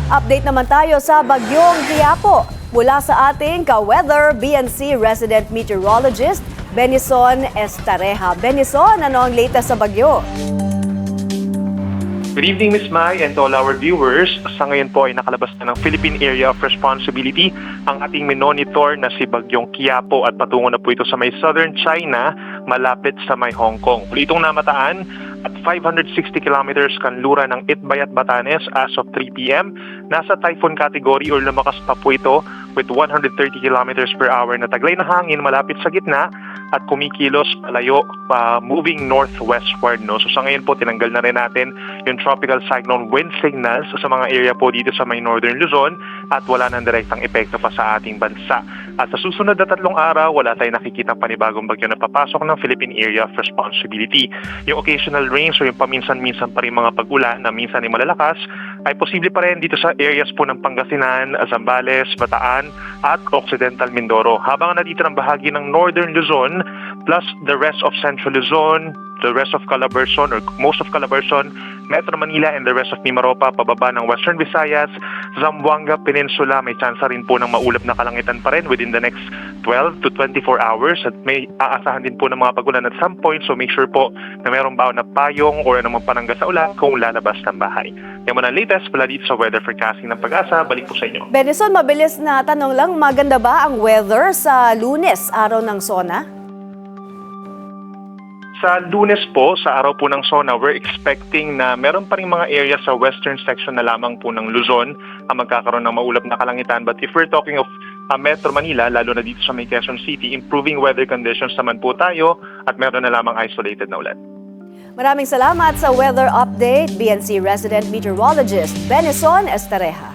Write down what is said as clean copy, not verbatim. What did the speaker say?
Update naman tayo sa Bagyong Quiapo. Mula sa ating ka-weather BNC resident meteorologist, Benison Estareja. Benison, ano ang latest sa bagyo? Good evening, Ms. Mai, and to all our viewers. Sa ngayon po ay nakalabas na ng Philippine Area of Responsibility ang ating minonitor na si Bagyong Quiapo at patungo na po ito sa may southern China, malapit sa may Hong Kong. Muli itong namataan at 560 kilometers kanluran ng Itbayat, Batanes as of 3 p.m. Nasa typhoon category or lumakas pa po ito with 130 kilometers per hour na taglay na hangin malapit sa gitna at kumikilos palayo moving northwestward. No? So sa ngayon po, tinanggal na rin natin yung tropical cyclone wind signals sa mga area po dito sa may northern Luzon at wala nang direktang epekto pa sa ating bansa. At sa susunod na 3 araw, wala tayong nakikita panibagong bagyo na papasok ng Philippine Area of Responsibility. Yung occasional rains o yung paminsan-minsan pa rin mga pag-ulan na minsan ay malalakas ay posible pa rin dito sa areas po ng Pangasinan, Zambales, Bataan at Occidental Mindoro. Habang nandito ng bahagi ng northern Luzon plus the rest of central Luzon, the rest of Calabarzon or most of Calabarzon, Metro Manila and the rest of Mimaropa, pababa ng Western Visayas, Zamboanga Peninsula, may chance rin po ng maulap na kalangitan pa rin within the next 12 to 24 hours at may aasahan din po ng mga pagulan at some point, so make sure po na mayroong baon na payong or anumang panangga sa ulan kung lalabas ng bahay. Yan muna ang latest pala dito sa weather forecasting ng Pag-asa. Balik po sa inyo. Benison, mabilis na tanong lang, maganda ba ang weather sa Lunes, araw ng SONA? Sa Lunes po, sa araw po ng SONA, we're expecting na meron pa rin mga area sa western section na lamang po ng Luzon ang magkakaroon ng maulap na kalangitan. But if we're talking of Metro Manila, lalo na dito sa may Quezon City, improving weather conditions naman po tayo at meron na lamang isolated na ulan. Maraming salamat sa weather update, BNC resident meteorologist Benison Estareja.